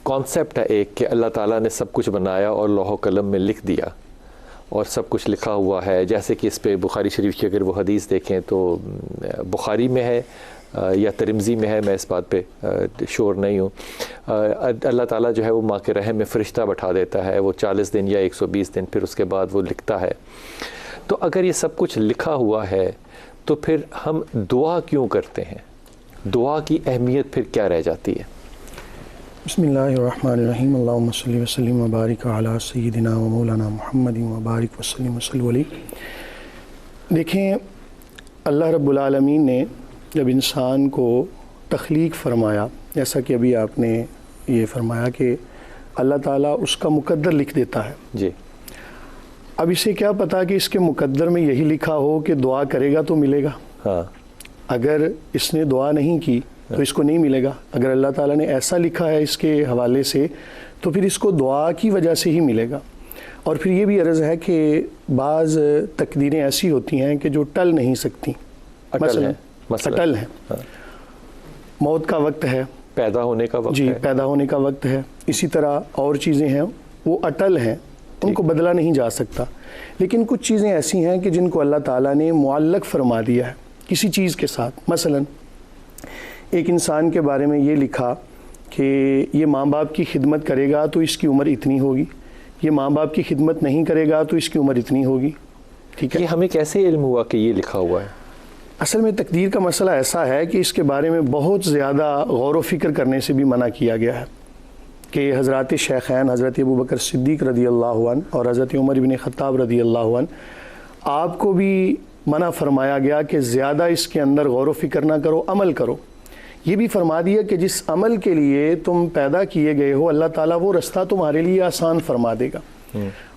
Concept ہے ایک کہ اللہ تعالیٰ نے سب کچھ بنایا اور لوح و قلم میں لکھ دیا اور سب کچھ لکھا ہوا ہے. جیسے کہ اس پہ بخاری شریف کی اگر وہ حدیث دیکھیں تو بخاری میں ہے یا ترمذی میں ہے, میں اس بات پہ شور نہیں ہوں. اللہ تعالیٰ جو ہے وہ ماں کے رحم میں فرشتہ بٹھا دیتا ہے, وہ 40 دن یا 120 دن, پھر اس کے بعد وہ لکھتا ہے. تو اگر یہ سب کچھ لکھا ہوا ہے تو پھر ہم دعا کیوں کرتے ہیں؟ دعا کی اہمیت پھر کیا رہ جاتی ہے؟ بسم اللہ الرحمن الرحیم. اللہم صلی وسلم وبارک علی سیدنا و مولانا محمد وبارک وسلم وصلی علیہ. دیکھیں, اللہ رب العالمین نے جب انسان کو تخلیق فرمایا, جیسا کہ ابھی آپ نے یہ فرمایا کہ اللہ تعالیٰ اس کا مقدر لکھ دیتا ہے. جی. اب اسے کیا پتا کہ اس کے مقدر میں یہی لکھا ہو کہ دعا کرے گا تو ملے گا. ہاں. اگر اس نے دعا نہیں کی تو اس کو نہیں ملے گا. اگر اللہ تعالیٰ نے ایسا لکھا ہے اس کے حوالے سے تو پھر اس کو دعا کی وجہ سے ہی ملے گا. اور پھر یہ بھی عرض ہے کہ بعض تقدیریں ایسی ہوتی ہیں کہ جو ٹل نہیں سکتی. اٹل ہیں. موت کا وقت ہے, پیدا ہونے کا وقت جی ہے. پیدا ہونے کا وقت ہے. اسی طرح اور چیزیں ہیں وہ اٹل ہیں, ان کو بدلا نہیں جا سکتا. لیکن کچھ چیزیں ایسی ہیں کہ جن کو اللہ تعالیٰ نے معلق فرما دیا ہے کسی چیز کے ساتھ. مثلا ایک انسان کے بارے میں یہ لکھا کہ یہ ماں باپ کی خدمت کرے گا تو اس کی عمر اتنی ہوگی, یہ ماں باپ کی خدمت نہیں کرے گا تو اس کی عمر اتنی ہوگی. ٹھیک ہے, یہ ہمیں کیسے علم ہوا کہ یہ لکھا ہوا ہے؟ اصل میں تقدیر کا مسئلہ ایسا ہے کہ اس کے بارے میں بہت زیادہ غور و فکر کرنے سے بھی منع کیا گیا ہے کہ حضرات شیخین حضرت ابوبکر صدیق رضی اللہ عنہ اور حضرت عمر بن خطاب رضی اللہ عنہ, آپ کو بھی منع فرمایا گیا کہ زیادہ اس کے اندر غور و فکر نہ کرو, عمل کرو. یہ بھی فرما دیا کہ جس عمل کے لیے تم پیدا کیے گئے ہو اللہ تعالیٰ وہ رستہ تمہارے لیے آسان فرما دے گا.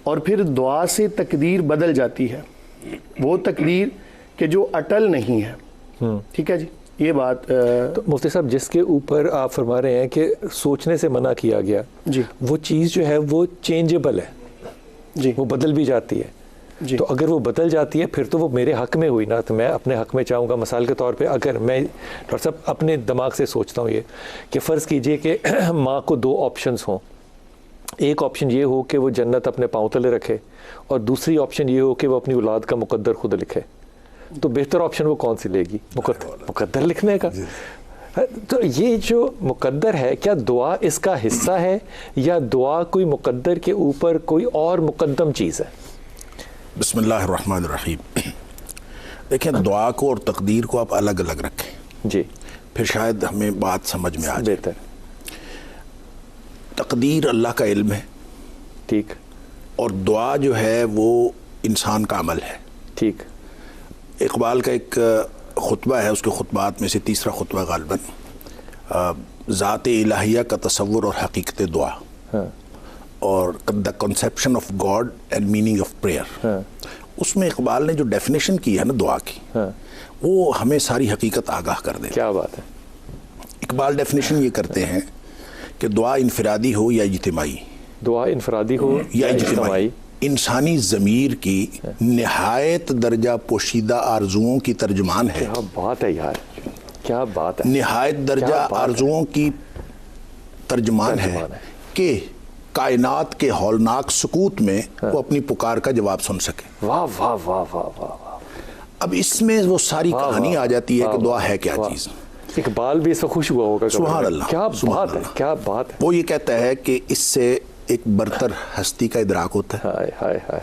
اور پھر دعا سے تقدیر بدل جاتی ہے, وہ تقدیر کہ جو اٹل نہیں ہے. ٹھیک ہے جی, یہ بات. تو مفتی صاحب جس کے اوپر آپ فرما رہے ہیں کہ سوچنے سے منع کیا گیا, جی وہ چیز جو ہے وہ چینجبل ہے, جی وہ بدل بھی جاتی ہے. جی تو اگر وہ بدل جاتی ہے پھر تو وہ میرے حق میں ہوئی نا, تو میں اپنے حق میں چاہوں گا. مثال کے طور پہ اگر میں ڈاکٹر صاحب اپنے دماغ سے سوچتا ہوں یہ کہ فرض کیجئے کہ ماں کو 2 آپشنز ہوں. ایک آپشن یہ ہو کہ وہ جنت اپنے پاؤں تلے رکھے, اور دوسری آپشن یہ ہو کہ وہ اپنی اولاد کا مقدر خود لکھے. تو بہتر آپشن وہ کون سی لے گی؟ مقدر لکھنے کا. تو یہ جو مقدر ہے, کیا دعا اس کا حصہ ہے یا دعا کوئی مقدر کے اوپر کوئی اور مقدم چیز ہے؟ بسم اللہ الرحمن الرحیم. دیکھیں, دعا کو اور تقدیر کو آپ الگ الگ رکھیں. جی, پھر شاید ہمیں بات سمجھ میں آ جائے. بہتر. تقدیر اللہ کا علم ہے. ٹھیک. اور دعا جو ہے وہ انسان کا عمل ہے. ٹھیک. اقبال کا ایک خطبہ ہے, اس کے خطبات میں سے تیسرا خطبہ غالباً ذات الہیہ کا تصور اور حقیقت دعا, اور the conception of God and meaning of prayer. اس میں اقبال نے جو ڈیفینیشن کی ہے نا دعا کی, وہ ہمیں ساری حقیقت آگاہ کر دے. کیا بات ہے. اقبال ڈیفینیشن یہ کرتے ہیں کہ دعا انفرادی ہو یا اجتماعی, دعا انفرادی ہو یا اجتماعی, انسانی ضمیر کی نہایت درجہ پوشیدہ آرزوؤں کی ترجمان ہے. کیا بات ہے یار, کیا بات ہے. نہایت درجہ آرزوؤں کی ترجمان ہے کہ کائنات کے ہولناک سکوت میں وہ اپنی پکار کا جواب سن سکے. واہ واہ واہ واہ واہ. اب اس میں وہ ساری کہانی آ جاتی ہے کہ دعا ہے کیا چیز. اقبال بھی اس سے خوش ہوا ہوگا. سبحان اللہ. کیا بات ہے, کیا بات ہے. وہ یہ کہتا ہے کہ اس سے ایک برتر ہستی کا ادراک ہوتا ہے. ہائے ہائے ہائے.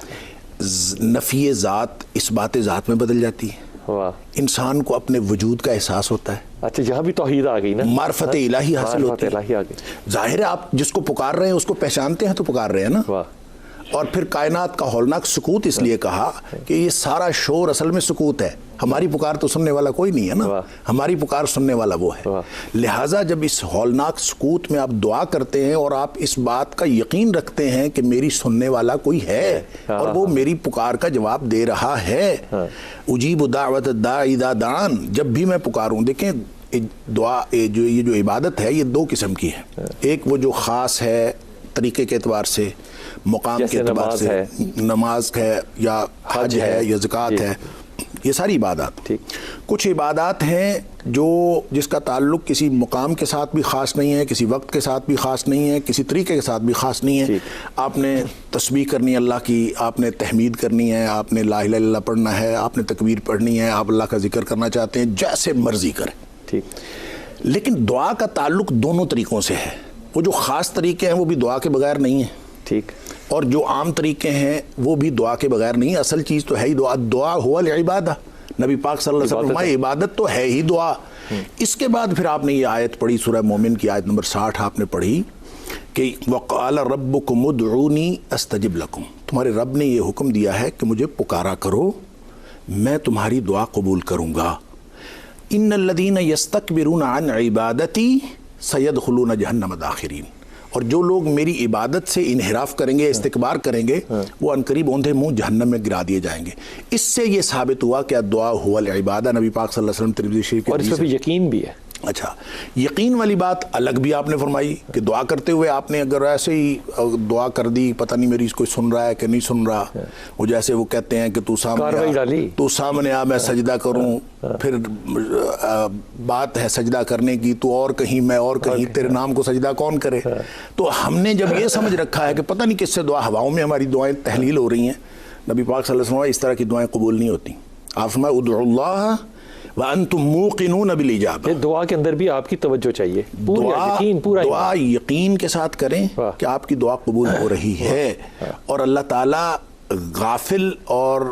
نفی ذات اس بات ذات میں بدل جاتی ہے. واہ. انسان کو اپنے وجود کا احساس ہوتا ہے. اچھا, یہاں بھی توحید آ گئی نا, معرفت الہی حاصل ہوتی ہے. معرفت الہی آ گئی. ظاہر ہے آپ جس کو پکار رہے ہیں اس کو پہچانتے ہیں تو پکار رہے ہیں نا. واہ. اور پھر کائنات کا ہولناک سکوت اس لیے کہا کہ یہ سارا شور اصل میں سکوت ہے. ہماری پکار تو سننے والا کوئی نہیں ہے نا, ہماری پکار سننے والا وہ ہے. لہٰذا جب اس ہولناک سکوت میں آپ دعا کرتے ہیں اور آپ اس بات کا یقین رکھتے ہیں کہ میری سننے والا کوئی ہے اور وہ میری پکار کا جواب دے رہا ہے. اجیب دعوت الداعی اذا دعان, جب بھی میں پکاروں. دیکھیں دعا یہ جو عبادت ہے یہ 2 قسم کی ہے. ایک وہ جو خاص ہے طریقے کے اعتبار سے, مقام کے اعتبار سے, نماز ہے یا حج ہے یا زکوٰۃ ہے, یہ ساری عبادات. کچھ عبادات ہیں جو جس کا تعلق کسی مقام کے ساتھ بھی خاص نہیں ہے، کسی وقت کے ساتھ بھی خاص نہیں ہے، کسی طریقے کے ساتھ بھی خاص نہیں ہے. آپ نے تسبیح کرنی ہے اللہ کی، آپ نے تحمید کرنی ہے، آپ نے لا الہ الا اللہ پڑھنا ہے، آپ نے تکبیر پڑھنی ہے، آپ اللہ کا ذکر کرنا چاہتے ہیں، جیسے مرضی کریں. ٹھیک. لیکن دعا کا تعلق دونوں طریقوں سے ہے. وہ جو خاص طریقے ہیں وہ بھی دعا کے بغیر نہیں ہیں. ٹھیک. اور جو عام طریقے ہیں وہ بھی دعا کے بغیر نہیں. اصل چیز تو ہے ہی دعا. دعا ہوا العبادہ. نبی پاک صلی اللہ علیہ وسلم فرمائے عبادت تو ہے ہی دعا. اس کے بعد پھر آپ نے یہ آیت پڑھی، سورہ مومن کی آیت نمبر 60 آپ نے پڑھی کہ وَقَالَ رَبُّكُمُ ادْعُونِي أَسْتَجِبْ لَكُمْ. تمہارے رب نے یہ حکم دیا ہے کہ مجھے پکارا کرو، میں تمہاری دعا قبول کروں گا. إِنَّ الَّذِينَ يَسْتَكْبِرُونَ عَنْ عِبَادَتِي سَيَدْخُلُونَ جَهَنَّمَ دَاخِرِينَ. اور جو لوگ میری عبادت سے انحراف کریں گے، استکبار کریں گے، وہ عنقریب اوندھے منہ جہنم میں گرا دیے جائیں گے. اس سے یہ ثابت ہوا کہ الدعا هو العبادہ. نبی پاک صلی اللہ علیہ وسلم ترمذی شریف کے اور اس حدیث پہ بھی یقین بھی ہے. اچھا، یقین والی بات الگ بھی آپ نے فرمائی کہ دعا کرتے ہوئے آپ نے اگر ایسے ہی دعا کر دی، پتہ نہیں میری کوئی سن رہا ہے کہ نہیں سن رہا، وہ جیسے وہ کہتے ہیں کہ تو سامنے آ میں سجدہ کروں. پھر بات ہے سجدہ کرنے کی، تو اور کہیں میں اور کہیں، تیرے نام کو سجدہ کون کرے. تو ہم نے جب یہ سمجھ رکھا ہے کہ پتہ نہیں کس سے دعا، ہواؤں میں ہماری دعائیں تحلیل ہو رہی ہیں. نبی پاک صلی اللہ علیہ وسلم اس طرح کی دعائیں قبول نہیں ہوتی. آپ فرمائے ادعوا اللہ وَأَنْتُمْ مُوقِنُونَ بِالْإِجَابَةِ. دعا کے اندر بھی آپ کی توجہ چاہیے، دعا یقین کے ساتھ کریں کہ آپ کی دعا قبول ہو رہی ہے. اور اللہ تعالیٰ غافل اور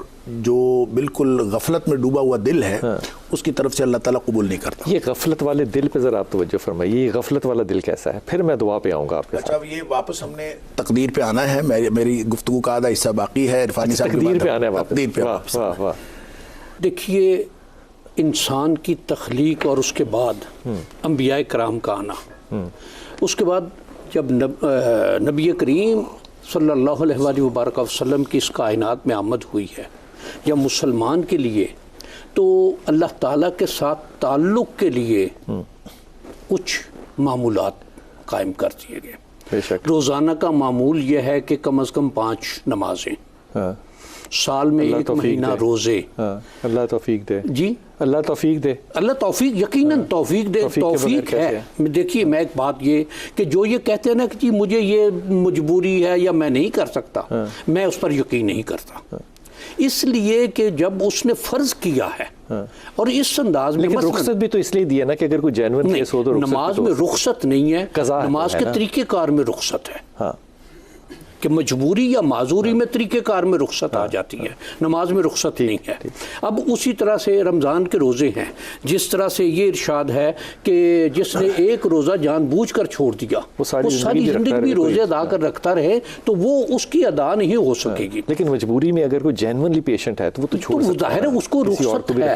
جو بالکل غفلت میں ڈوبا ہوا دل ہے اس کی طرف سے اللہ تعالیٰ قبول نہیں کرتا. یہ غفلت والے دل پہ ذرا آپ توجہ فرمائیے، یہ غفلت والا دل کیسا ہے؟ پھر میں دعا پہ آؤں گا آپ کے ساتھ. اچھا، یہ واپس ہم نے تقدیر پہ آنا ہے. میری گفتگو کا آدھا حصہ باقی ہے. عرفانی صاحب تقدیر پہ آنا ہے واپس. تقدیر پہ واپس. واہ واہ. دیکھیے، انسان کی تخلیق اور اس کے بعد انبیاء کرام کا آنا، اس کے بعد جب نبی کریم صلی اللہ علیہ وآلہ وبارک وسلم کی اس کائنات میں آمد ہوئی ہے، یا مسلمان کے لیے تو اللہ تعالیٰ کے ساتھ تعلق کے لیے کچھ معمولات قائم کر دیے گئے. بے شک. روزانہ کا معمول یہ ہے کہ کم از کم 5 نمازیں، سال میں 1 مہینہ روزے. اللہ توفیق دے. جی، اللہ توفیق دے. اللہ توفیق، یقیناً توفیق دے. توفیق ہے. دیکھیے، میں ایک بات یہ کہ جو یہ کہتے ہیں نا کہ جی مجھے یہ مجبوری ہے یا میں نہیں کر سکتا، میں اس پر یقین نہیں کرتا. اس لیے کہ جب اس نے فرض کیا ہے اور اس انداز میں، لیکن رخصت بھی تو اس لیے دی ہے نا کہ اگر کوئی جینون کیس ہو تو نماز میں رخصت نہیں ہے، نماز کے طریقہ کار میں رخصت ہے. کہ مجبوری یا معذوری میں طریقہ کار میں رخصت آ جاتی ہے، نماز میں رخصت نہیں ہے. اب اسی طرح سے رمضان کے روزے ہیں، جس طرح سے یہ ارشاد ہے کہ جس نے ایک روزہ جان بوجھ کر چھوڑ دیا وہ ساری زندگی بھی روزے ادا کر رکھتا رہے تو وہ اس کی ادا نہیں ہو سکے گی. لیکن مجبوری میں اگر کوئی جینونلی پیشنٹ ہے تو وہ تو چھوڑ سکتا ہے، ظاہر ہے اس کو رخصت ہے.